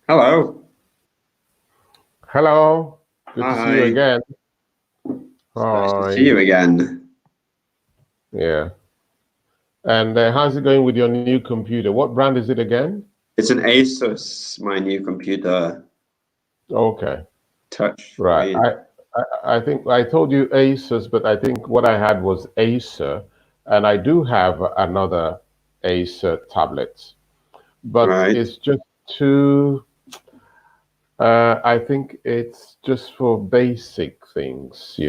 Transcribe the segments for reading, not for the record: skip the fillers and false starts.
Hello. Hello, good to see you Hi. again. It's nice to see Hi, you again. yeah. And how's it going with your new computer? What brand is it again? It's an Asus, my new computer, Okay, touch right. screen. I think I told you Asus, but I think what I had was Acer, and I do have another Acer tablet, but Right. it's just too. I think it's just for basic things.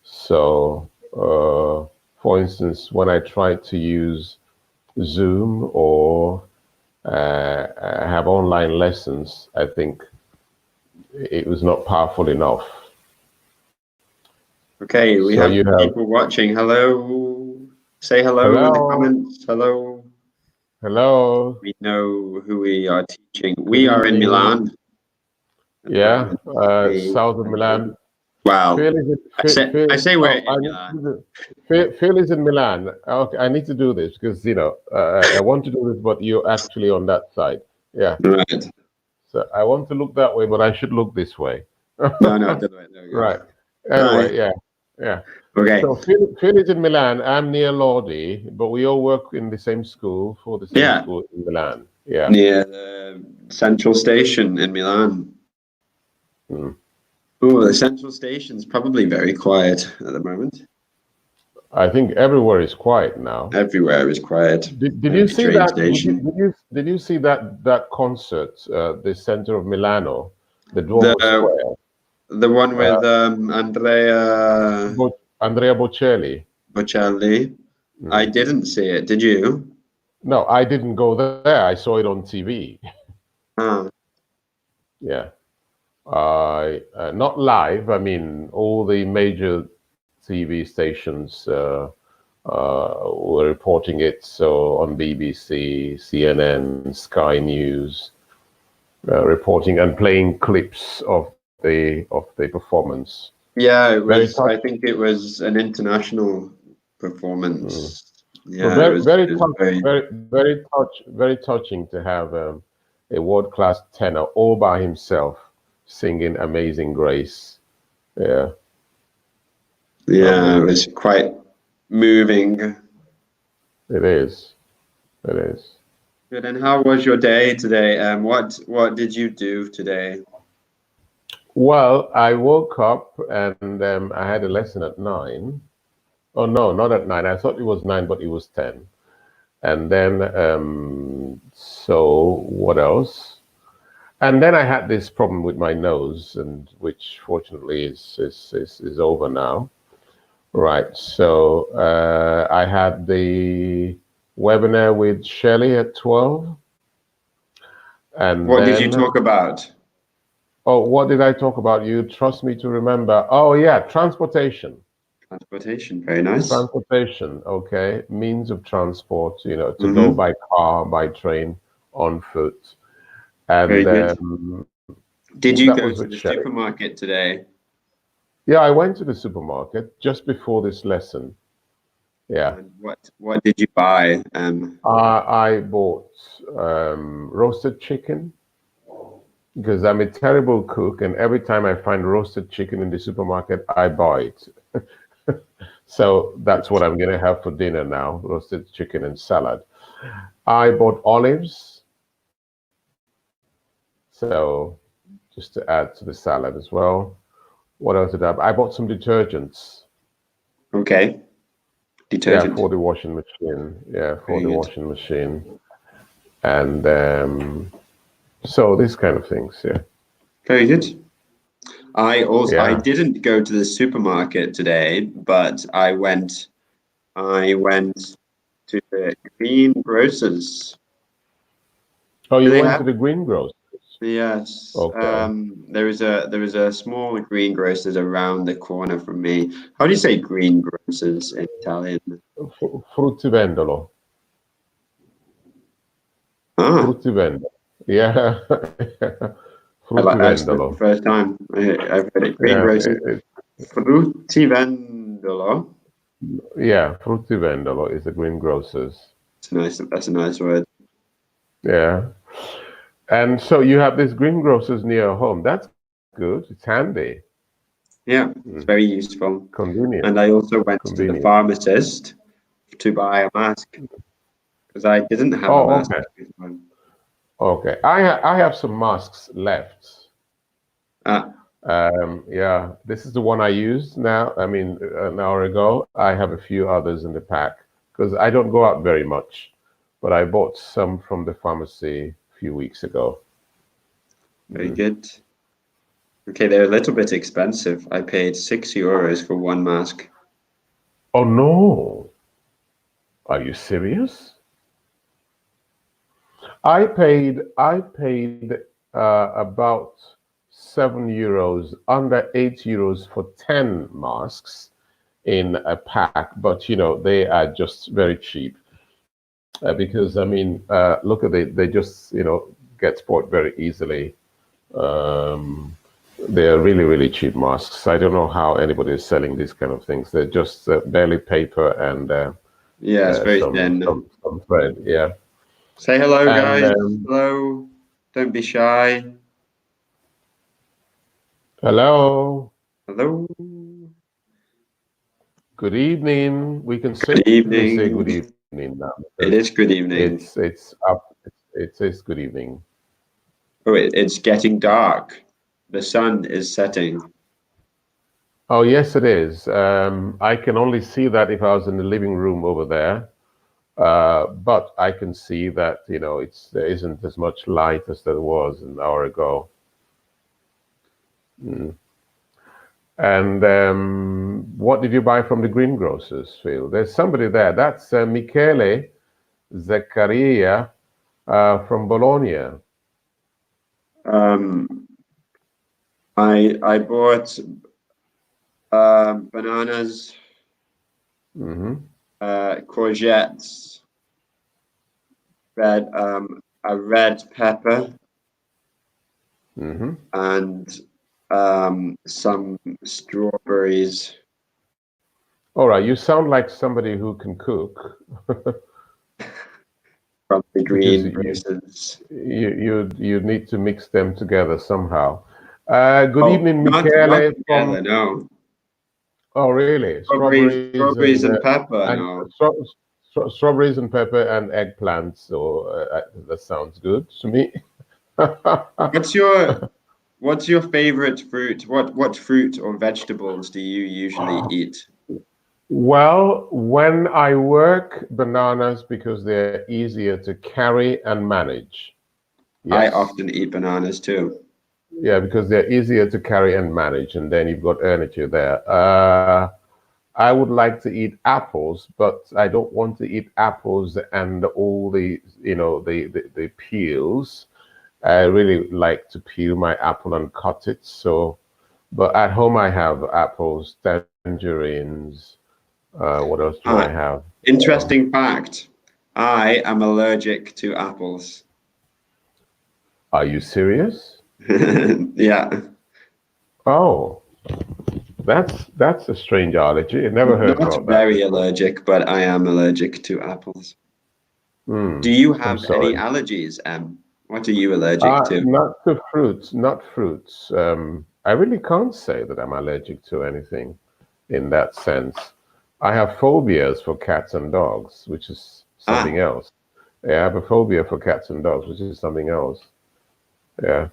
So, for instance, when I try to use Zoom or have online lessons, I think it was not powerful enough. Okay, we So have you have people watching. Hello. Say hello in the hello, comments. Hello. hello, We know who we are teaching. good We are in evening. Milan at the Yeah, moment. We, south of Milan. well, Phil is in, I say I say we're oh, in Milan. Phil is in Milan. Okay, I need to do this because I want to do this, but you're actually on that side. Yeah, Right. so I want to look that way, but I should look this way. No, no, the other way. There we go. Right. Hi. Anyway, yeah, yeah. Okay. So Phil is in Milan. I'm near Lodi, but we all work in the same school for the same Yeah, school in Milan. Yeah. near the central station in Milan. Mm. Oh, the central station's probably very quiet at the moment. I think everywhere is quiet now. Everywhere is quiet. Did you Every see train that? station. Did you see that concert? The center of Milano, the The Duomo Square. the one Uh, with Andrea Andrea Bocelli. Bocelli. I Mm. didn't see it. Did you? No, I didn't go there. I saw it on TV. Ah, Yeah. Not live. I mean, all the major TV stations were reporting it. So on BBC, CNN, Sky News, reporting and playing clips of the performance. yeah, it Very was. touch, I think it was an international mm. performance. But Yeah, it very was. very It was touch, very. very touching to have a world class tenor all by himself singing "Amazing Grace." Yeah, Yeah, it was amazing. quite moving. It is. It is. Good. And how was your day today? What did you do today? Well, I woke up and I had a lesson at 9. Oh no, not at 9. I thought it was 9, but it was 10. And then, so what else? And then I had this problem with my nose, and which fortunately is over now. Right. So I had the webinar with Shelley at 12, and What did you then talk about? oh, what did I talk about? You trust me to remember? Oh yeah, transportation. Transportation. Very nice. Transportation, okay. Means of transport, to go Mm-hmm. by car, by train, on foot. Very And good. Did that you was go with to the Sherry. supermarket today? Yeah, I went to the supermarket just before this lesson. Yeah. And what did you buy? I bought roasted chicken because I'm a terrible cook, and every time I find roasted chicken in the supermarket, I buy it. So that's what I'm going to have for dinner now, roasted chicken and salad. I bought olives, so just to add to the salad as well. What else did I buy? I bought some detergents. Okay, Yeah, detergent. for the washing machine. Yeah, for Very the good. washing machine. And so these kind of things. Yeah. Very good. I Yeah. didn't go to the supermarket today, but I went to the greengrocers. Oh, Do you they went to have? the greengrocers. Yes. Okay. There is a small greengrocers around the corner from me. How do you say greengrocers in Italian? Fruttivendolo. Ah, Fruttivendolo. Yeah. that's the Fruttivendolo. first time I've heard it. Yeah. Greengrocers. Fruttivendolo. Yeah. Fruttivendolo is the greengrocers. It's nice. That's a nice word. Yeah. And so you have these greengrocers near home. That's good. It's handy. Yeah, it's Mm. very useful. Convenient. And I also went to the Convenient. pharmacist to buy a mask because I didn't have a Oh, mask okay. before. Okay. I have some masks left. Ah, Yeah, this is the one I used now. I mean, an hour ago. I have a few others in the pack because I don't go out very much, but I bought some from the pharmacy a few weeks ago. very Mm. good. Okay, they're a little bit expensive. I paid €6 for one mask. Oh no, are you serious? I paid about €7, under €8 for 10 masks in a pack, but they are just very cheap because I mean, look at it, they just get spoiled very easily. Um, they're really, really cheap masks. I don't know how anybody is selling these kind of things. They're just barely paper and Yeah, it's very some, thin. some thread. Yeah. Say hello, And guys. Hello. Don't be shy. hello, Hello. good evening. We can Good safely say good evening. evening now because It is good evening. it's up. It says good evening. Oh, it's getting dark. The sun is setting. Oh yes, it is. I can only see that if I was in the living room over there. But I can see that there isn't as much light as there was an hour ago. Mm. And what did you buy from the greengrocers, Phil? There's somebody there. That's Michele Zaccaria from Bologna. Um, I bought bananas, Hmm. courgettes, a red pepper, Hmm. and some strawberries All right, you sound like somebody who can cook from the because green grocers. you need to mix them together somehow. Good Oh, evening, not Michele from. together, no. Oh, really? Strawberries and pepper, And no. strawberries and pepper and eggplants. So that sounds good to me. What's your what's your favorite fruit? What fruit or vegetables do you usually eat? Well, when I work, bananas because they're easier to carry and manage. I Yes. often eat bananas too. Yeah, because they're easier to carry and manage, and then you've got energy there. I would like to eat apples, but I don't want to eat apples and all the peels. I really like to peel my apple and cut it. So, but at home I have apples, tangerines. What else do I Ah, have? Um, interesting fact. I am allergic to apples. are you serious? Yeah. Oh, that's a strange allergy. I never heard Not about that very before. allergic, but I am allergic to apples. Hmm. Do you I'm have any sorry. allergies, Em? What are you allergic to? Not to fruits, not fruits. I really can't say that I'm allergic to anything in that sense. I have phobias for cats and dogs, which is something Ah, else. Yeah, I have a phobia for cats and dogs, which is something else. Yeah.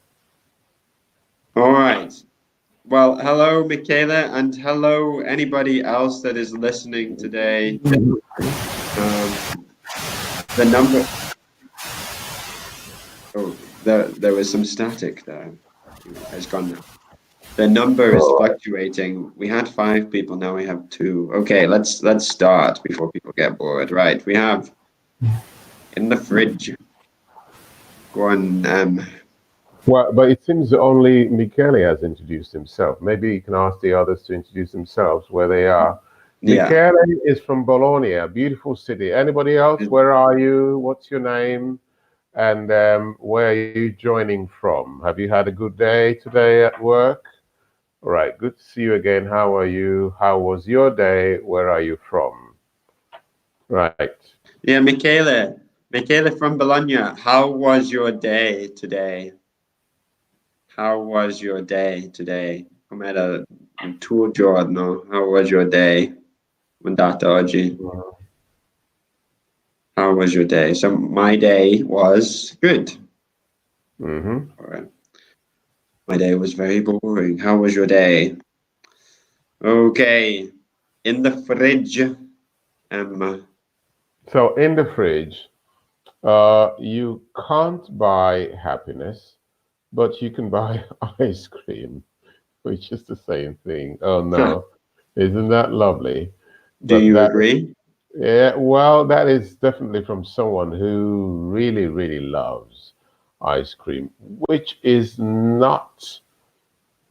all right. Well, hello, Michaela, and hello, anybody else that is listening today. Um, the number, oh, there was some static there. It's gone now. The number is All right. fluctuating. We had 5 people, now we have 2. Okay, let's start before people get bored. Right, we have in the fridge. Go on. Well, but it seems that only Michele has introduced himself. Maybe you can ask the others to introduce themselves where they are. Yeah. Michele is from Bologna, a beautiful city. Anybody else? Where are you? What's your name? And where are you joining from? Have you had a good day today at work? All right, good to see you again. How are you? How was your day? Where are you from? Right. Yeah, Michele. Michele from Bologna, how was your day today? How was your day today? Com'era il tuo giorno? How was your day? Andata oggi? How was your day? So my day was good. Mm-hmm. All right. My day was very boring. How was your day? Okay. In the fridge, Emma. So in the fridge, you can't buy happiness, but you can buy ice cream, which is the same thing. Oh no, isn't that lovely? Do But you that is, agree? yeah, well, that is definitely from someone who really, really loves ice cream, which is not,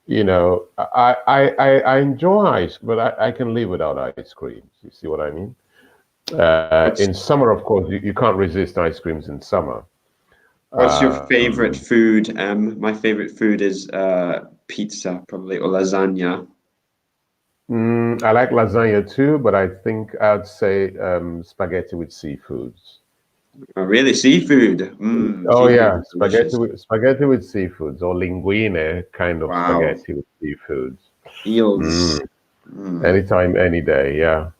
I enjoy ice, but I can live without ice cream. You see what I mean? What's In summer, of course, you can't resist ice creams in summer. what's your favorite Um, food, Em? My favorite food is pizza, probably, or lasagna. I like lasagna too, but I think I'd say spaghetti with seafoods. Oh, really? Seafood. Oh Seafood yeah, is delicious. spaghetti with seafoods or linguine kind of Wow. spaghetti with seafoods. Eels. Mm, Mm, anytime, any day. Yeah,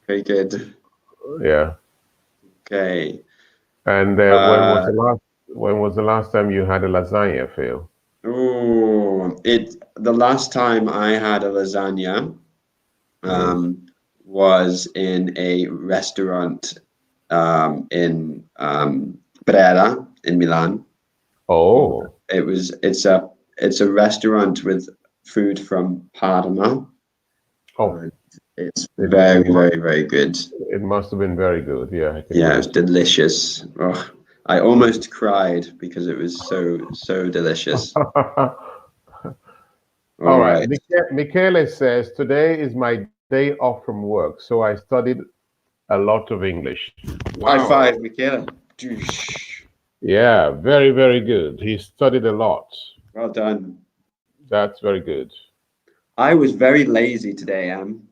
very good. yeah. Okay. And Uh, when was the last time you had a lasagna, Phil? the last time I had a lasagna Mm. um, was in a restaurant in Brera in Milan. Oh, It's a restaurant with food from Parma. oh, And it's it, very, it must very, very good. it must have been very good. Yeah, I can Yeah, it's imagine. delicious. Oh, I almost cried because it was so, so delicious. All All right. right. Michele says, today is my day off from work, so I studied a lot of English. High Wow. five, Michaela. Doosh. Yeah, very, very good. He studied a lot. Well done. That's very good. I was very lazy today, Am.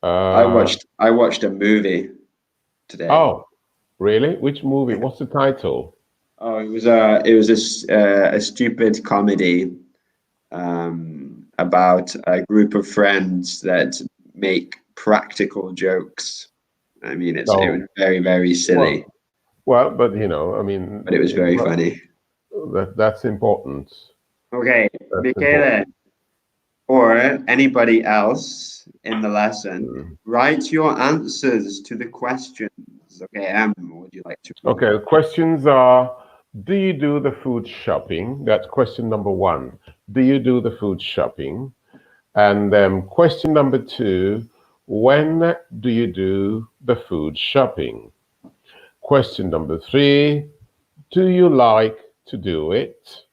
Uh, I watched a movie today. oh, really? Which movie? What's the title? Oh, it was a stupid comedy about a group of friends that make practical jokes. I mean, it was Oh, very, very silly, well, but I mean, but it was very funny. that's important. Okay, That's Michele, important. or anybody else in the lesson, Mm. write your answers to the questions. Okay, would you like to read them? Okay, the questions are, do you do the food shopping? That's question number one. Do you do the food shopping? And question number two, when do you do the food shopping? Question number three, do you like to do it?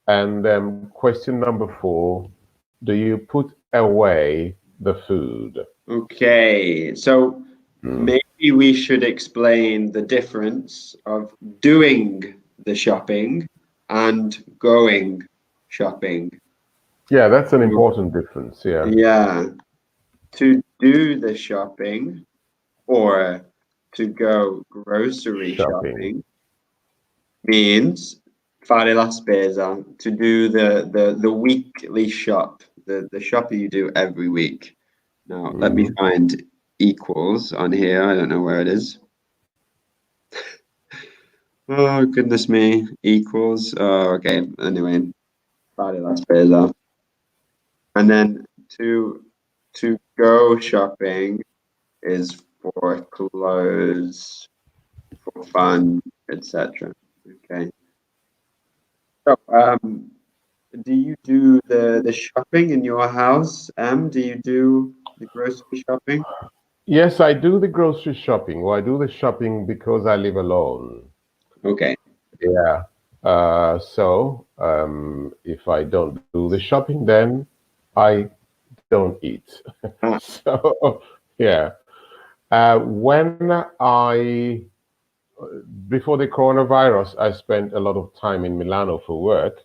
And question number four, do you put away the food? Okay, so Mm. maybe we should explain the difference of doing the shopping and going shopping. Yeah, that's an important difference. Yeah, Yeah, to do the shopping or to go grocery shopping. shopping means fare la spesa, to do the weekly shop, the shopping you do every week. Now, let me Hmm. find equals on here. I don't know where it is. Oh, goodness me. Equals. Oh, okay. Anyway, fare la spesa. And then to go shopping is for clothes, for fun, etc. Okay. So, do you do the shopping in your house? Do you do the grocery shopping? Yes, I do the grocery shopping. Well, I do the shopping because I live alone. Okay. Yeah. So if I don't do the shopping, then I don't eat. Ah, So, yeah. When I, before the coronavirus, I spent a lot of time in Milano for work.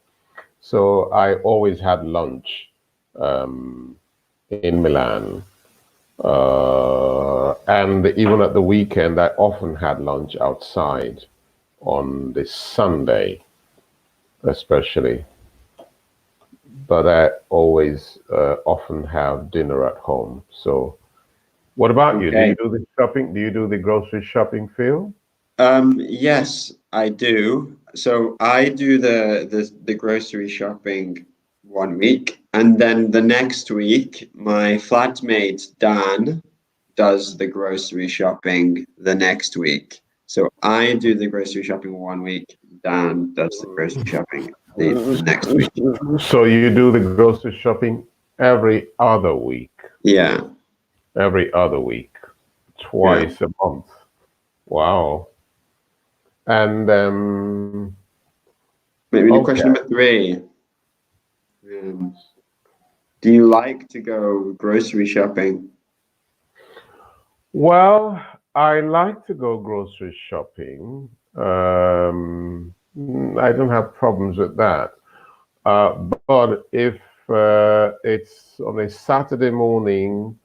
So I always had lunch um, in Milan. And even at the weekend, I often had lunch outside on the Sunday, especially. But I always often have dinner at home. So, what about you? Do you Okay. do the shopping? Do you do the grocery shopping, Phil? Yes, I do. So I do the grocery shopping one week, and then the next week, my flatmate Dan does the grocery shopping the next week. So I do the grocery shopping one week, Dan does the grocery shopping the next week. So you do the grocery shopping every other week, Yeah, every other week, yeah. twice a month. Wow. And Maybe the question okay. number three. Um, do you like to go grocery shopping? Well, I like to go grocery shopping. I don't have problems with that. But if it's on a Saturday morning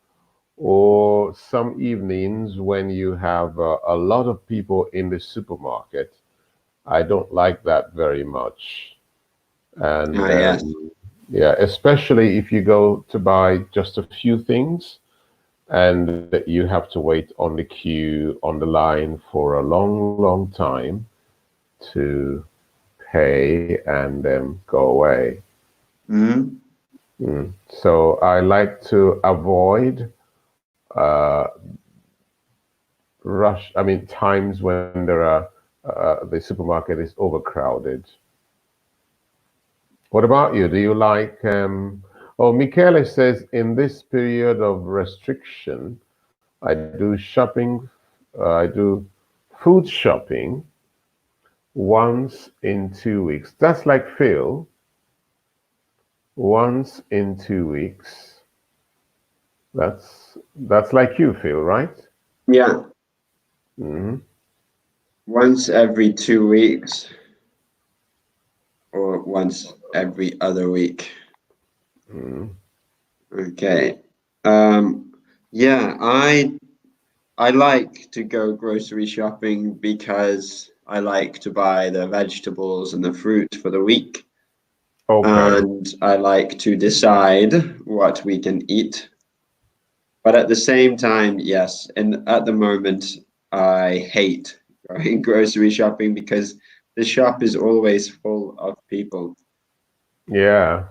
or some evenings when you have a lot of people in the supermarket, I don't like that very much. And Ah, yes. yeah, especially if you go to buy just a few things and you have to wait on the queue, on the line for a long, long time to pay and then go away. Hmm. So I like to avoid times when the supermarket is overcrowded. What about you? Do you like, oh, Michele says, in this period of restriction, I do shopping, I do food shopping once in 2 weeks. That's like Phil, once in 2 weeks. That's like you, Phil, right? Yeah, Hmm. once every 2 weeks or once every other week. Hmm. Okay. Um, yeah, I like to go grocery shopping because I like to buy the vegetables and the fruit for the week, Okay. and I like to decide what we can eat. But at the same time, yes, and at the moment, I hate going grocery shopping because the shop is always full of people. Yeah.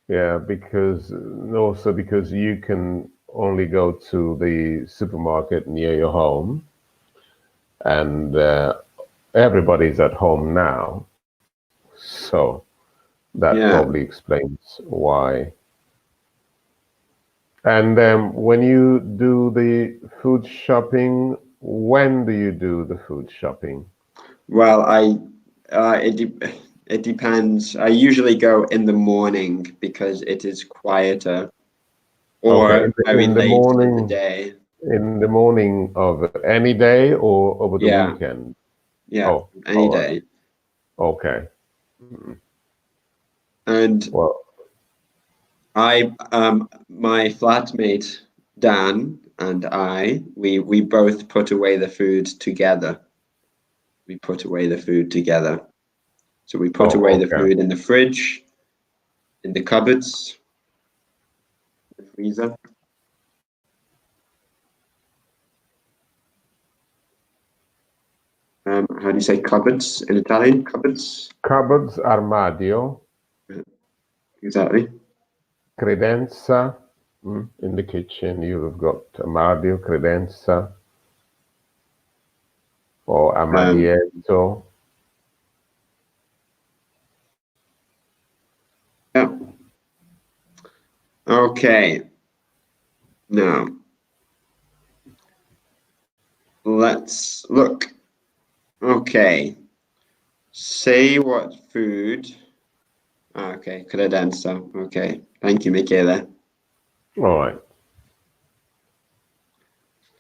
Yeah, because also because you can only go to the supermarket near your home, and everybody's at home now, so that probably Yeah. explains why. And when you do the food shopping, when do you do the food shopping? Well, it depends. I usually go in the morning because it is quieter, Okay, or very in the late in the morning, day. in the morning of any day or over the Yeah, weekend? yeah, Oh, any all right. day. Okay. And Well, my flatmate Dan and we both put away the food together. We put away the food together. So we put away oh, the okay. food in the fridge, in the cupboards, the freezer. How do you say cupboards in Italian? Cupboards. Cupboards, armadio, Yeah, exactly. credenza. In the kitchen, you've got armadio, credenza, or Um, armadietto. yeah. Okay. Now let's look. Okay. Say what food. Okay, credenza. Okay. Thank you, Michele. All right.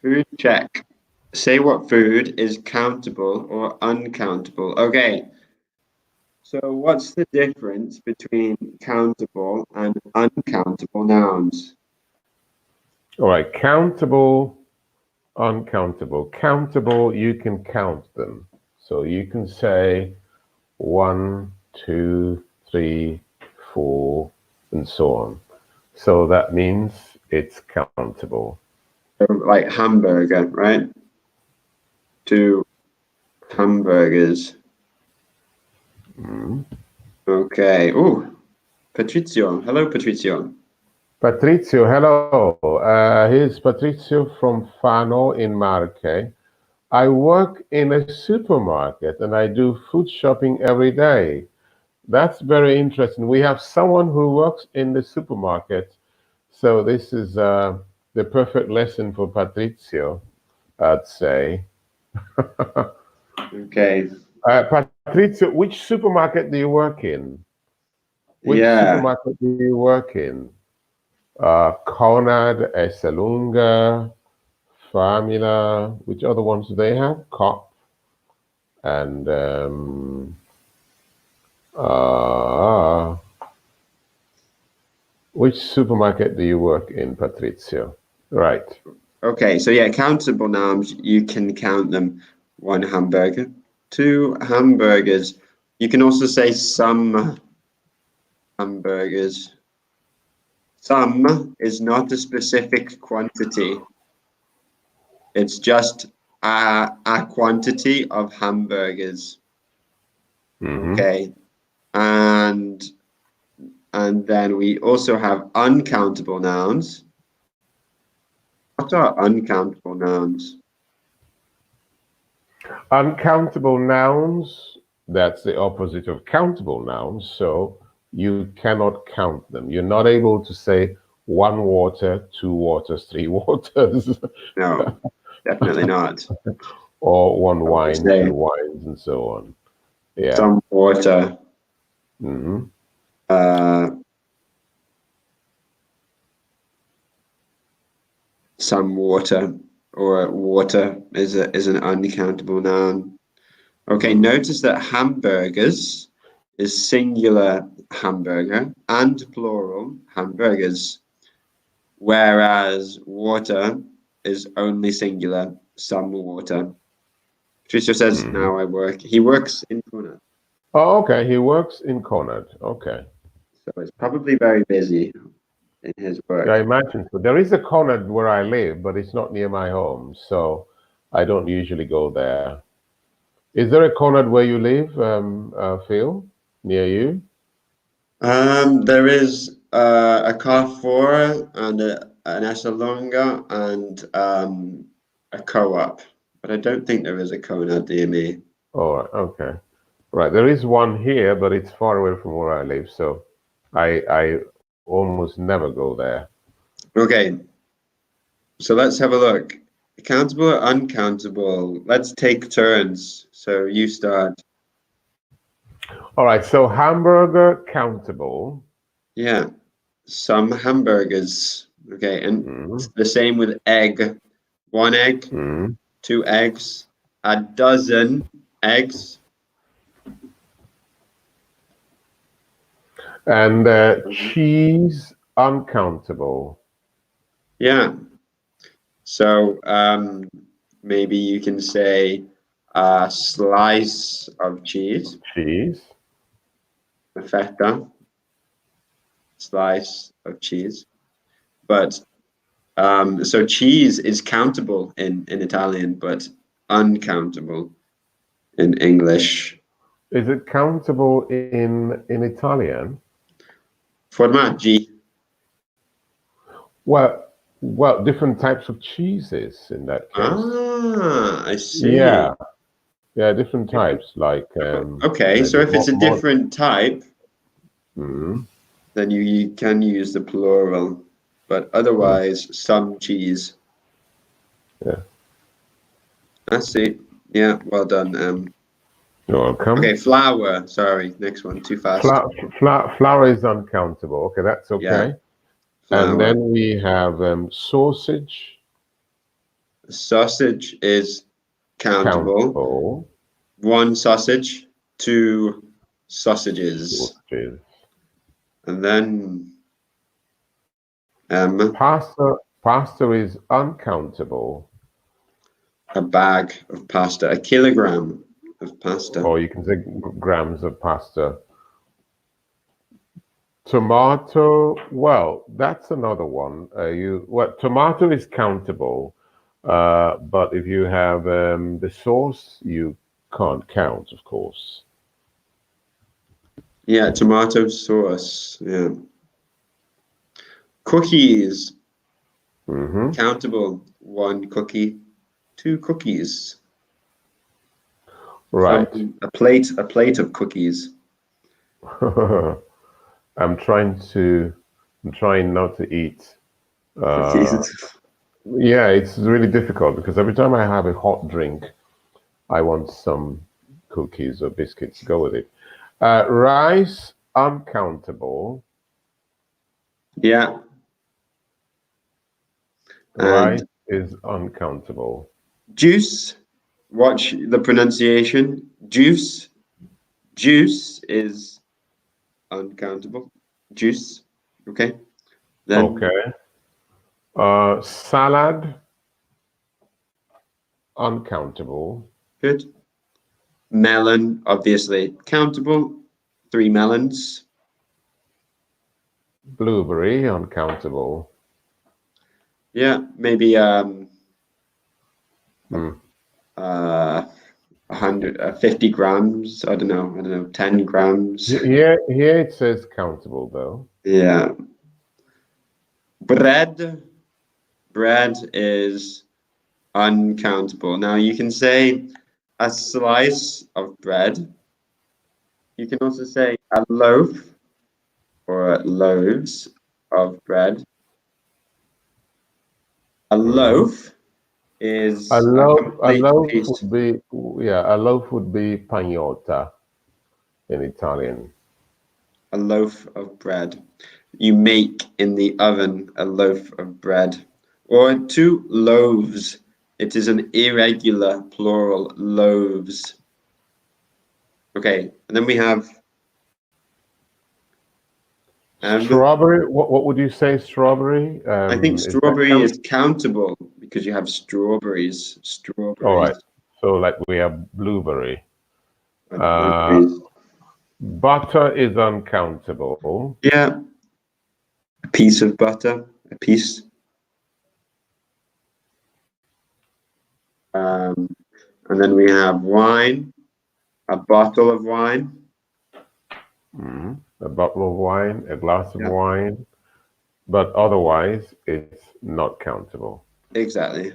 Food check. Say what food is countable or uncountable. Okay. So what's the difference between countable and uncountable nouns? All right, countable, uncountable. Countable, you can count them. So you can say one, two, three, four, and so on. So that means it's countable. So, like hamburger, right? Two hamburgers. Mm. Okay. Oh, Patrizio. Hello, Patrizio. Patrizio, hello. Here's Patrizio from Fano in Marche. I work in a supermarket and I do food shopping every day. That's very interesting. We have someone who works in the supermarket. So this is the perfect lesson for Patrizio, I'd say. Okay. Patrizio, which supermarket do you work in? Which Yeah. supermarket do you work in? Conrad, Esselunga, Famila. Which other ones do they have? Cop and uh, which supermarket do you work in, Patrizio? Right. Okay. So yeah, countable nouns. You can count them. One hamburger, two hamburgers. You can also say some hamburgers. Some is not a specific quantity. It's just a quantity of hamburgers. Mm-hmm. Okay. And and then we also have uncountable nouns. What are uncountable nouns? Uncountable nouns, that's the opposite of countable nouns. So you cannot count them. You're not able to say one water, two waters, three waters, No, definitely not. or one I would wine, say two wines, and so on. Yeah. some water, Hmm. uh, some water, or water is an uncountable noun. Okay, Hmm. notice that hamburgers is singular hamburger and plural hamburgers, whereas water is only singular some water. Tricia says, Hmm. now I work. He works in Pune, Oh, okay. He works in Conard. Okay. so it's probably very busy in his Yeah, I work. imagine so. There is a Conard where I live, but it's not near my home, so I don't usually go there. Is there a Conard where you live, Phil, near you? There is a Carrefour and an Esselunga and a co-op, but I don't think there is a Kona DME. Oh, okay. Right. There is one here, but it's far away from where I live, so I almost never go there. Okay, so let's have a look. Countable or uncountable? Let's take turns. So you start. All right. So hamburger countable. Yeah, some hamburgers. Okay, and Mm, the same with egg. One egg, mm. two eggs, a dozen eggs. And Mhm. cheese uncountable. Yeah. So maybe you can say a slice of cheese, Cheese. a feta slice of cheese. But so cheese is countable in Italian, but uncountable in English. Is it countable in Italian? Formaggi. Well, well, different types of cheeses in that case. Ah, I Yeah, see. yeah, different types, like Okay, so maybe if it's a more. different type, Mm, then you can use the plural, but mm, otherwise, some cheese. yeah, I see. Yeah, well done. you're welcome. Okay, flour. Sorry, next one. Too fast. Fla flour is uncountable. Okay, that's Yeah, okay. And flour. then we have sausage Sausage is countable. countable. One sausage, two sausages. Sausages. And then M. Pasta. Pasta is uncountable, A bag of pasta. A kilogram of pasta. or you can say grams of pasta. Tomato, well, that's another one. Tomato is countable, but if you have the sauce, you can't count, of course. Yeah, tomato sauce. Yeah. Cookies. Hmm. Countable. 1 cookie. 2 cookies. Right. A plate of cookies. I'm trying to, I'm trying not to eat. Uh, Cookies. yeah, it's really difficult because every time I have a hot drink, I want some cookies or biscuits to go with it. Rice, uncountable. Yeah. Rice And is uncountable. juice. Watch the pronunciation. Juice. Juice is uncountable. Juice. Okay. Then Okay. Salad, uncountable. good. Melon, obviously countable. 3 melons. Blueberry, uncountable. Yeah, maybe Hmm. 50 grams. I don't know, 10 grams. Here it says countable though. Yeah. Bread. Bread is uncountable. Now you can say a slice of bread. You can also say a loaf or loaves of bread. A Hmm. loaf is a A complete loaf piece. would be, yeah, a loaf would be pagnotta in Italian. A loaf of bread. You make in the oven a loaf of bread. Or 2 loaves. It is an irregular plural, loaves. Okay, and then we have Strawberry, what would you say strawberry? I think Is that strawberry count? is countable because you have strawberries. All right. Strawberries. So like we have blueberry. Uh, Blueberries. butter is uncountable. Yeah, a piece of butter, a piece. Um, and then we have wine, a bottle of wine. Mm. A bottle of wine, a glass of Yeah, wine, but otherwise it's not countable. exactly.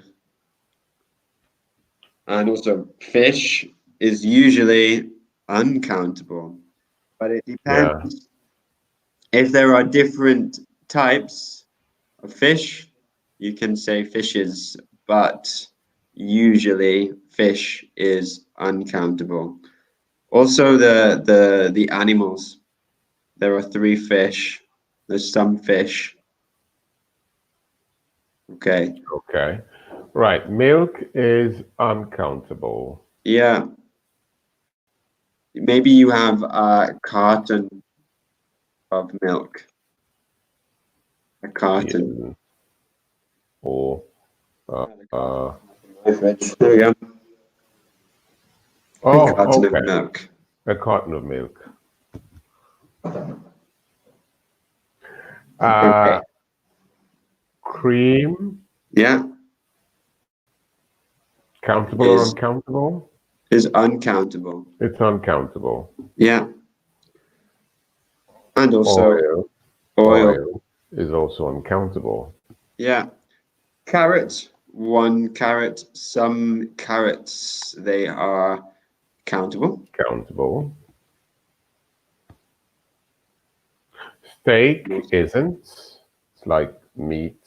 And also, fish is usually uncountable, but it Yeah. depends. If there are different types of fish, you can say fishes, but usually fish is uncountable. Also, the animals. There are 3 fish. There's some fish. Okay. Okay. Right. Milk is uncountable. Yeah. Maybe you have a carton of milk. A carton. Yeah. Or uh, My fridge. There we go. A oh, carton of okay. milk. A carton of milk. Okay. Uh, cream, Yeah. countable or Is uncountable? uncountable. It's uncountable. Yeah. And also Oil, oil. oil is also uncountable. Yeah. Carrot. 1 carrot. Some carrots, they are countable. Countable. Steak isn't. It's like meat.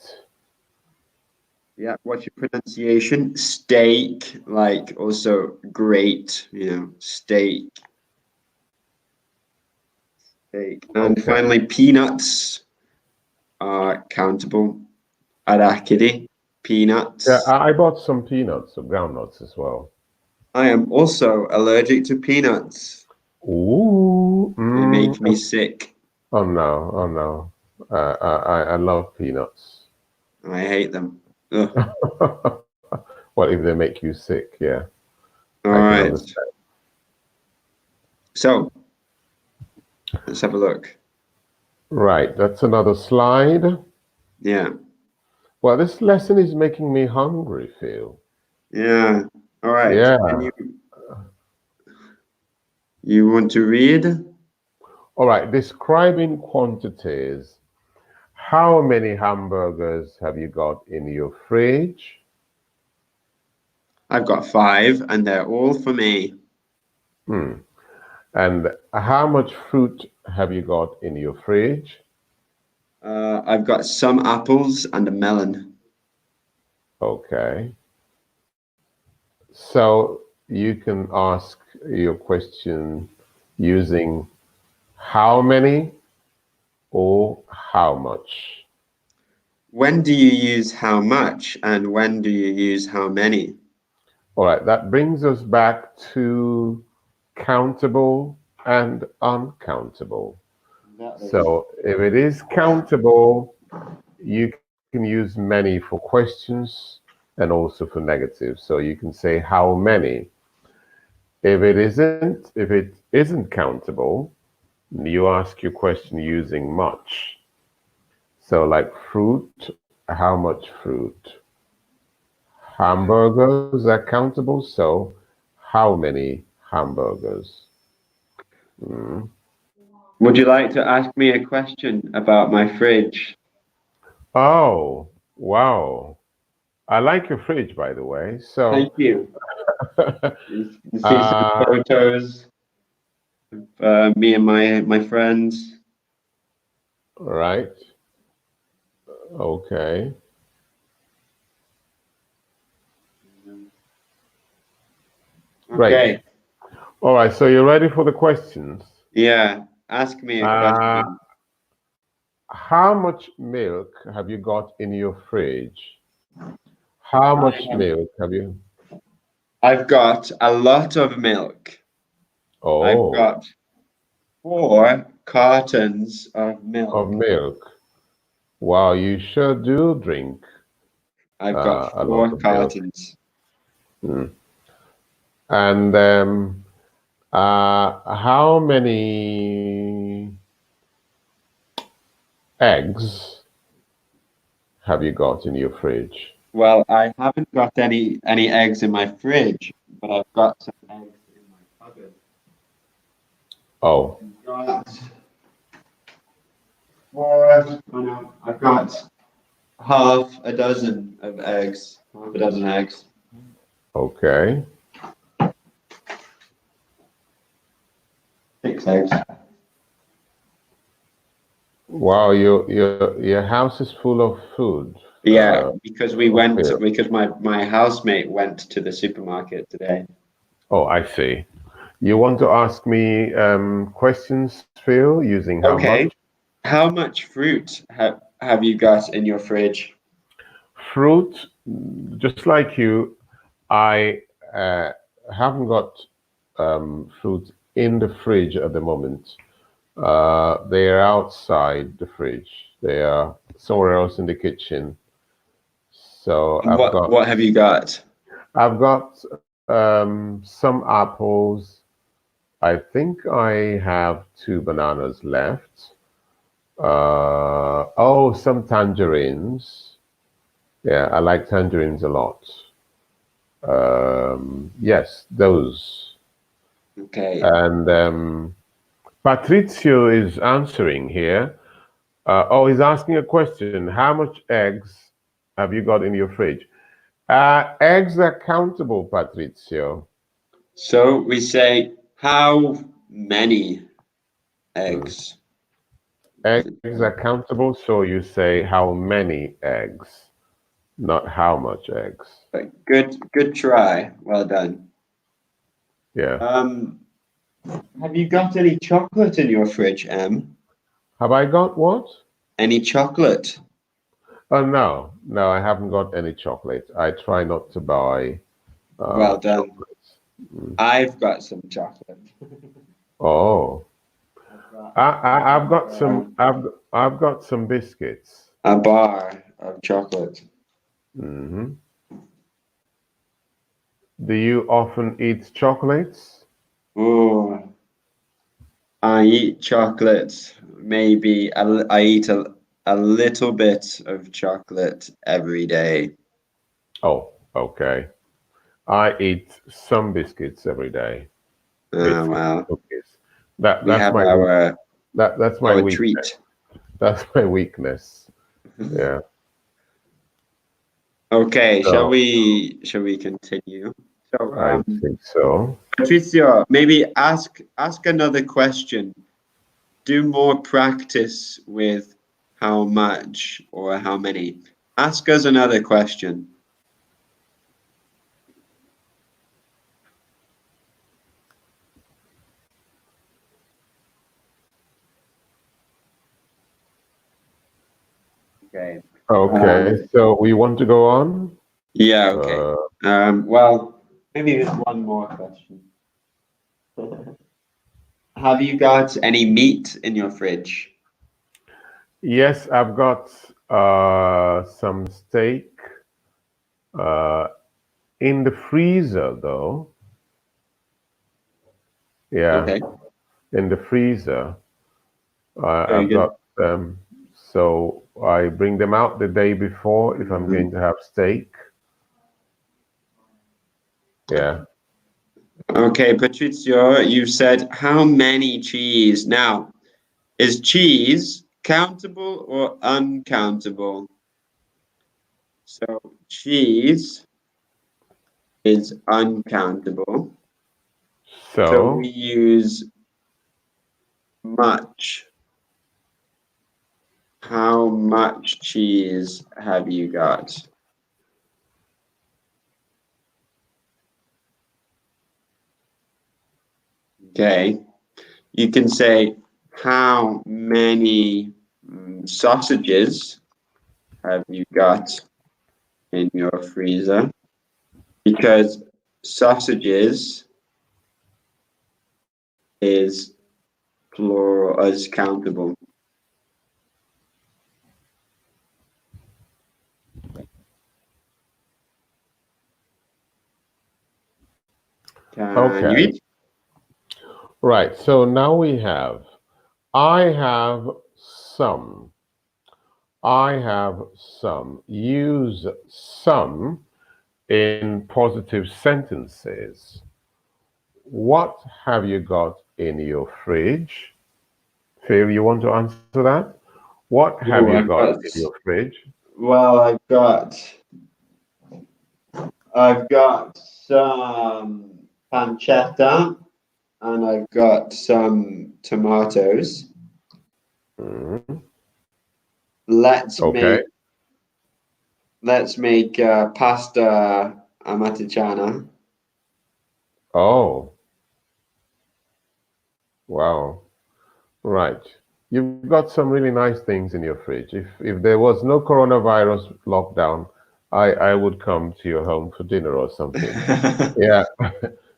Yeah, what's your pronunciation? Steak, like also great, steak, steak. And Okay. finally, peanuts are countable. Arachide, Yeah, peanuts. I bought some peanuts or groundnuts as well. I am also allergic to peanuts. Ooh. They make me sick. Oh no. Oh no. I love peanuts. I hate them. Ugh. Well, if they make you sick, yeah, All I can right. understand. So let's have a look. Right, that's another slide. Yeah. Well, this lesson is making me hungry, Phil. Yeah. All right. Can Yeah. you want to read? All right, describing quantities. How many hamburgers have you got in your fridge? I've got 5, and they're all for me. Hmm. And how much fruit have you got in your fridge? I've got some apples and a melon. Okay. So you can ask your question using how many or how much. When do you use how much, and when do you use how many? All right, that brings us back to countable and uncountable. So if it is countable, you can use many for questions and also for negatives. So you can say how many. If it isn't countable, you ask your question using much. So like fruit, how much fruit? Hamburgers are countable, so how many hamburgers? Mm. Would you like to ask me a question about my fridge? Oh, wow. I like your fridge, by the way. So, Thank you. You can see some uh, photos of me and my friends. right. Okay. Right. Okay. All right. So you're ready for the questions. Yeah. Ask me a Uh, question. how much milk have you got in your fridge? How much milk have you? I've got a lot of milk. I've Oh, got 4 cartons of of milk. milk. Wow, you sure do drink I've got a lot four of milk. cartons. Mm. And how many eggs have you got in your fridge? Well, I haven't got any eggs in my fridge, but I've got some eggs in my cupboard. Oh, I've got four. Oh no, I've got half a dozen of eggs. Half a dozen eggs. okay. 6 eggs. Wow, your house is full of food. Yeah, because we went Okay. because my housemate went to the supermarket today. Oh, I see. You want to ask me questions, Phil, using how much? Okay. How much fruit have you got in your fridge? Fruit, just like you, I haven't got fruit in the fridge at the moment. They are outside the fridge. They are somewhere else in the kitchen. So And what have you got? I've got some apples. I think I have 2 bananas left. Oh, some tangerines. Yeah, I like tangerines a lot. Yes, those. Okay. And Patrizio is answering here. Oh, he's asking a question. How much eggs have you got in your fridge? Eggs are countable, Patrizio. So we say how many Hmm. eggs? Eggs are countable, so you say how many eggs, not how much eggs. But good try. Well done. Yeah. Um, have you got any chocolate in your fridge, Em? Have I got what? Any chocolate? Oh, no, no, I haven't got any chocolate. I try not to buy Well done. chocolates. Mm. I've got some chocolate. Oh, I've got I've got some. I've got some biscuits. a bar of chocolate. Hmm. Do you often eat chocolates? Oh, I eat chocolate. Maybe I eat a little bit of chocolate every day. Oh, okay. I eat some biscuits every day. Biscuits, Well, cookies. That we that's have my weak. That's my our weakness. treat. That's my weakness. Yeah. Okay, So shall we continue? So, I think so. Patricia, maybe ask another question. Do more practice with how much or how many. Ask us another question. Okay. Okay. Um, So we want to go on. yeah, okay. Uh, Well, maybe there's one more question. Have you got any meat in your fridge? yes, I've got some steak uh, in the freezer, though. Yeah, Okay, in the freezer. very I've good. got them, so I bring them out the day before if I'm going Mhm. to have steak. Yeah. Okay, Patrizio, you said how many cheese? Now, is cheese countable or uncountable? So cheese is uncountable. So we So, use much. How much cheese have you got? Okay. You can say how many sausages have you got in your freezer? Because sausages is plural as countable. Can you okay. read? Right. So now we have I have some. I have some. Use some in positive sentences. What have you got in your fridge? Phil, you want to answer that? What have you Oh, got in your fridge? well, I've got some pancetta and I've got some tomatoes. Mhm. Let's Okay. make pasta amatriciana. Oh, wow. Right. You've got some really nice things in your fridge. If there was no coronavirus lockdown, I would come to your home for dinner or something. Yeah.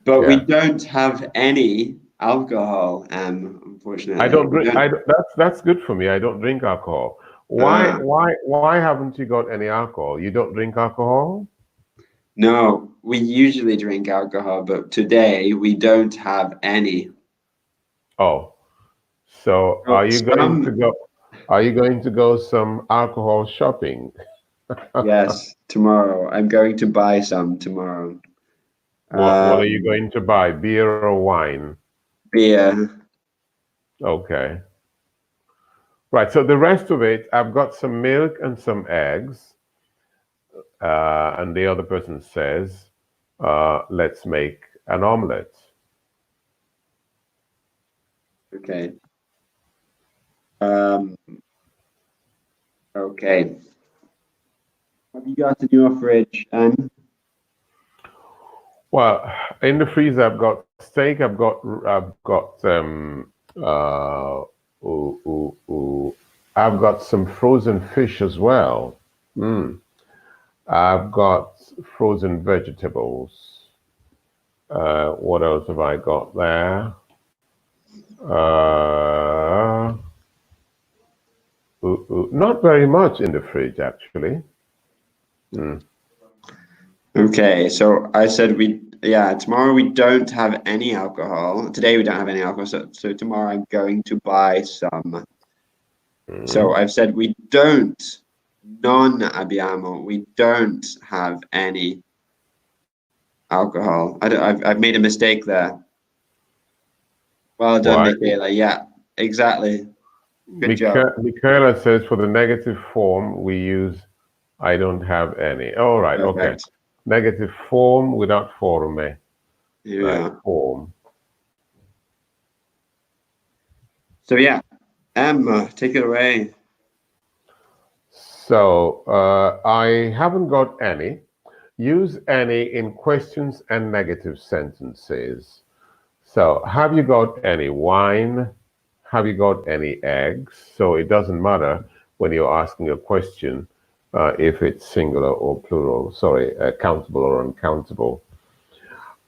But we Yeah. don't have any alcohol, I unfortunately. don't We drink. don't. That's good for me. I don't drink alcohol. Uh, Why haven't you got any alcohol? You don't drink alcohol? no, we usually drink alcohol, but today we don't have any. Oh, so Oh, some, are you going to go some alcohol shopping? yes, tomorrow. I'm going to buy some tomorrow. What are you Um, going to buy? Beer or wine? beer. Okay. Right. So the rest of it, I've got some milk and some eggs. And the other person says, let's make an omelette. Okay. Um, okay. Have you got in your fridge? And Well, in the freezer, I've got steak. Uh, ooh, ooh, ooh. I've got some frozen fish as well. Mm. I've got frozen vegetables. What else have I got there? Uh, Not very much in the fridge, actually. Okay, so I said tomorrow we don't have any alcohol. Today we don't have any alcohol, so tomorrow I'm going to buy some. So I've said we don't, non abbiamo, we don't have any alcohol. I've made a mistake there. Well done, Why? Michaela. Yeah, exactly. Good job. Michaela says for the negative form, we use I don't have any. All right, okay. Perfect. Negative form without forme. Here we Right, are. form. So yeah, Emma, take it away. So I haven't got any. Use any in questions and negative sentences. So, have you got any wine? Have you got any eggs? So it doesn't matter when you're asking a question if it's singular or plural. Sorry, countable or uncountable.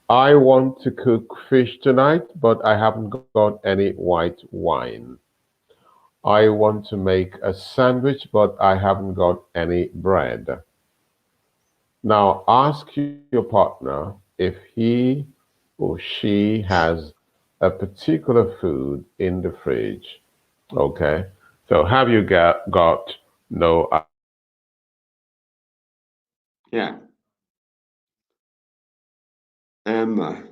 I want to cook fish tonight, but I haven't got any white wine. I want to make a sandwich, but I haven't got any bread. Now ask your partner if he or she has a particular food in the fridge. Okay. So have you got no, I haven't got any. Yeah, Emma.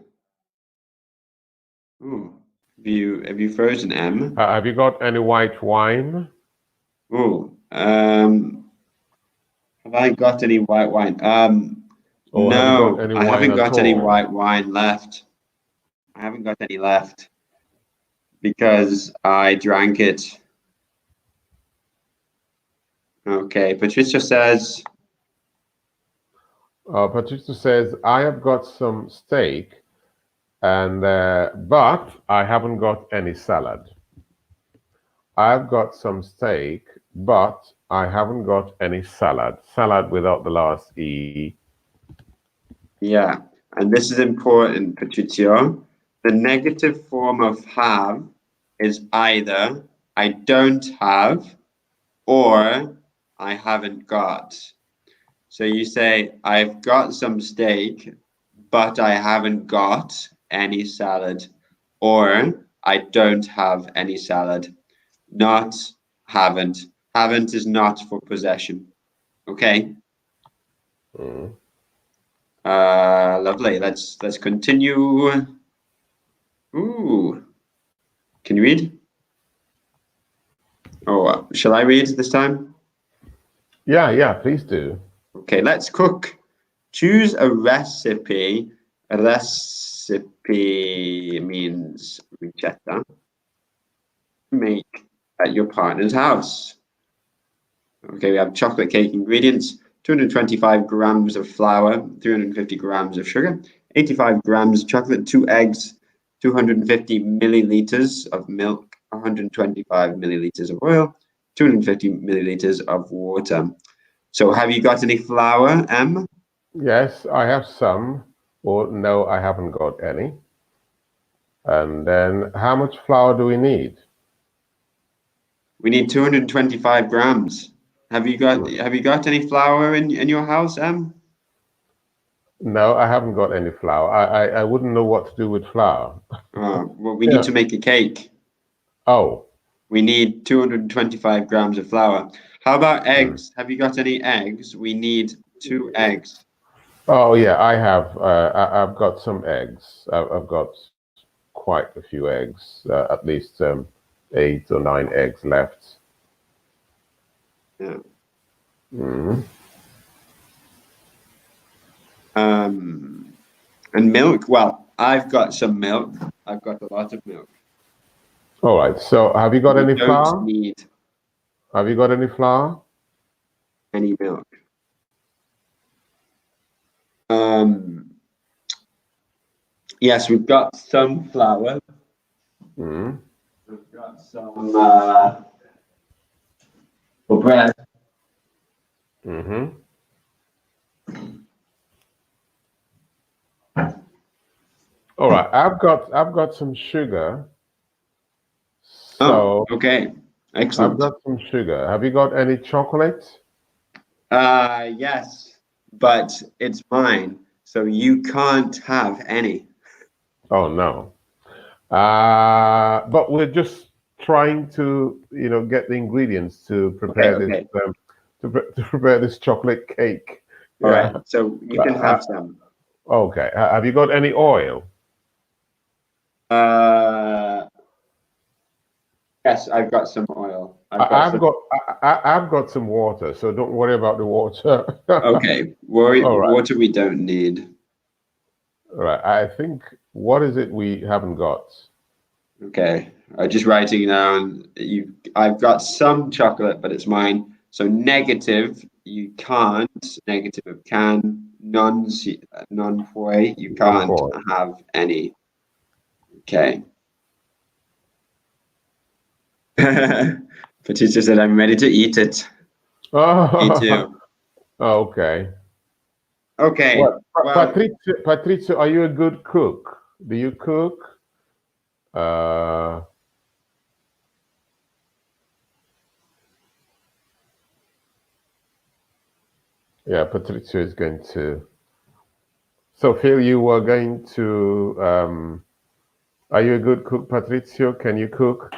Ooh, have you frozen M? Have you got any white wine? Oh, have I got any white wine? Or have you got No, any I wine haven't at got any all? white wine left. I haven't got any left because I drank it. Okay, Patricia says, Patricia says, I have got some steak, and but I haven't got any salad. I've got some steak, but I haven't got any salad. Salad without the last E. yeah, and this is important, Patricia. The negative form of have is either I don't have or I haven't got. So you say, I've got some steak, but I haven't got any salad, or I don't have any salad. Not haven't. Haven't is not for possession. Okay. Mm. Lovely. Let's continue. Ooh, can you read? Oh, shall I read this time? Yeah, yeah, please do. Okay, let's cook. Choose a recipe. A recipe means ricetta. Make at your partner's house. Okay, we have chocolate cake ingredients: 225 grams of flour, 350 grams of sugar, 85 grams of chocolate, 2 eggs, 250 milliliters of milk, 125 milliliters of oil, 250 milliliters of water. So, have you got any flour, Em? Yes, I have some, or no, I haven't got any. And then how much flour do we need? We need 225 grams. Have you got any flour in your house, Em? No, I haven't got any flour. I wouldn't know what to do with flour. Well, we need Yeah. to make a cake. Oh, We need 225 grams of flour. How about hmm. eggs? Have you got any eggs? We need 2 eggs. Oh yeah, I have. I've got some eggs. I've got quite a few eggs, at least 8 or 9 eggs left. Yeah. Mm. And milk? Well, I've got some milk. I've got a lot of milk. All right. So, have you got We any don't flour? need Have you got any flour? any milk. Um, yes, we've got some flour. Mm. We've got some for bread. Mm-hmm. All right. I've got some sugar. Oh, So okay. I've Excellent. got some sugar. Have you got any chocolate? Yes, but it's mine, so you can't have any. Oh no. But we're just trying to, get the ingredients to Okay, prepare this okay. to prepare this chocolate cake. All right. Yeah. So you can Uh, have some. okay. Have you got any oil? Uh, yes, I've got some oil. I've got I've some. got I've got some water, so don't worry about the water. Okay, All right. water we don't need. All right. I think what is it we haven't got? Okay, just writing down. I've got some chocolate, but it's mine. So negative, you can't. Negative of can. Non foi, you One can't for. have any. Okay. Patricia said, "I'm ready to eat it." Me Oh, too. okay. Okay. What, Well, Patrizia, are you a good cook? Do you cook? Uh, yeah, Patrizia is going to. So, Phil, you were going to. Are you a good cook, Patrizio? Can you cook?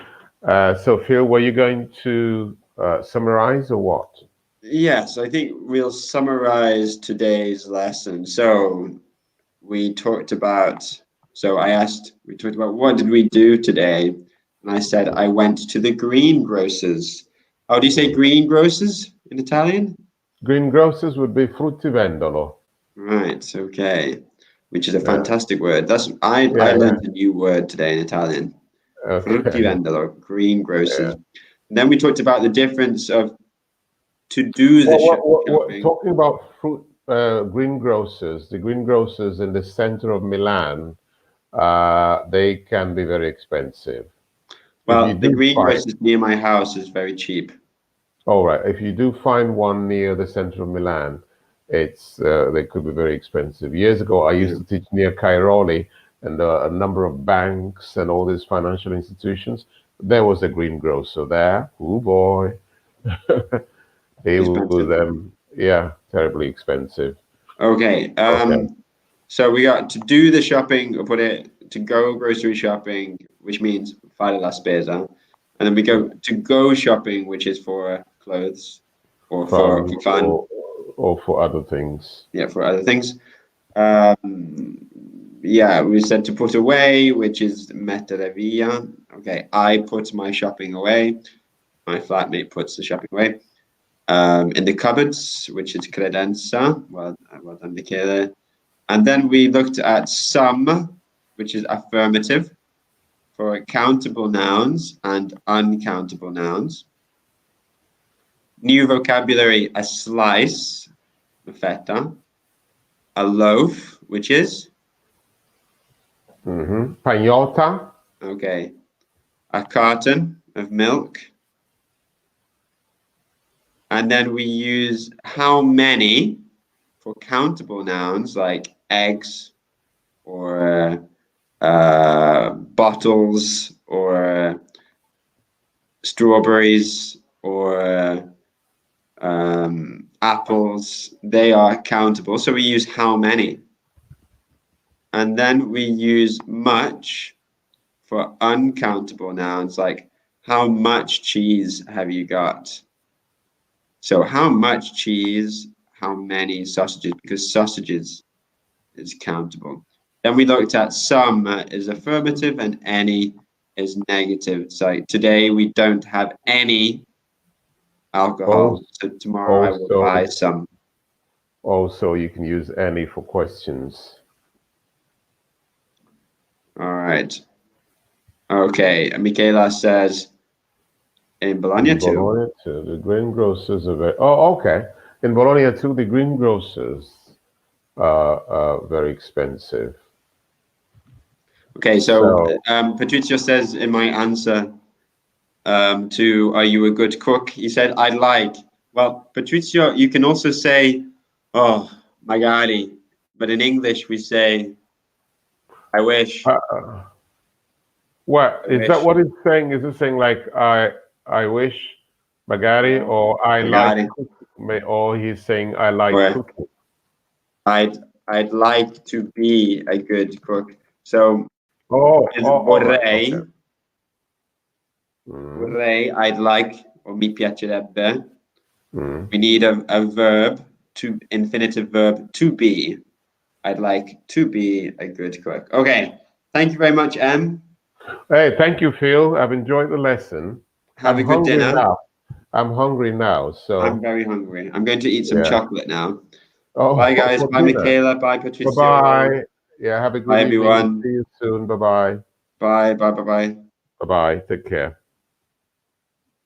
So, Phil, were you going to summarize or what? yes, I think we'll summarize today's lesson. So we talked about, so I asked, we talked about what did we do today? And I said, I went to the greengrocers. How do you say greengrocers in Italian? Greengrocers would be fruttivendolo. Right, okay. Which is a Yeah, fantastic word. I yeah, yeah. learned a new word today in Italian. Okay. Fruttivendolo, greengrocers. Yeah. And then we talked about the difference of to do the shopping. Talking about fruit, greengrocers, the greengrocers in the center of Milan, they can be very expensive. If you Well, the do find, greengrocers near my house is very cheap. all right, if you do find one near the center of Milan, it's they could be very expensive. Years ago, I Yeah, used to teach near Cairoli, and a number of banks and all these financial institutions. There was a greengrocer there. Oh boy, it was expensive. yeah, terribly expensive. Okay. Okay. So we got to do the shopping, or put it to go grocery shopping, which means fare la spesa, and then we go shopping, which is for clothes or Fun for fun, or for other things. yeah, for other things. Um, yeah, we said to put away, which is mettere via. Okay, I put my shopping away. My flatmate puts the shopping away. In the cupboards, which is credenza. Well done, Michele. And then we looked at some, which is affirmative, for countable nouns and uncountable nouns. New vocabulary, a slice, feta, a loaf, which is, Pagnota. okay, a carton of milk. And then we use how many for countable nouns like eggs or bottles or strawberries or apples, they are countable. So we use how many. And then we use much for uncountable nouns, like how much cheese have you got? So how much cheese, how many sausages, because sausages is countable. Then we looked at some is affirmative and any is negative. So today we don't have any alcohol. Also, So tomorrow I will buy also, some. also, you can use any for questions. All right. Okay. Michaela says in Bologna In too. Bologna too, the greengrocers are very. Oh, okay. In Bologna too, the greengrocers are very expensive. Okay. So So, Patricio says in my answer to "Are you a good cook?" He said, "I like." Well, Patricio, you can also say, "Oh, magari," but in English we say, "I wish." uh, what I is that? wish. What it's saying? Is it saying like I? I wish, magari, or I like Magari. cooking, or he's saying I like Or cooking. I'd like to be a good cook. So with All right, okay. Mm, vorrei, I'd like, or mi piacerebbe. mm. We need a verb, to infinitive verb, to be. I'd like to be a good cook. Okay. Thank you very much, Em. Hey, thank you, Phil. I've enjoyed the lesson. Have I'm a good hungry dinner. now. I'm hungry now. I'm So very hungry. I'm going to eat some yeah. chocolate now. Bye, Oh, guys. for Bye, dinner. Michaela. Bye, Bye Patricio. bye. Yeah. Have a good Bye, evening. everyone. See you soon. Bye bye. Bye, bye, bye, bye. Bye bye. Take care.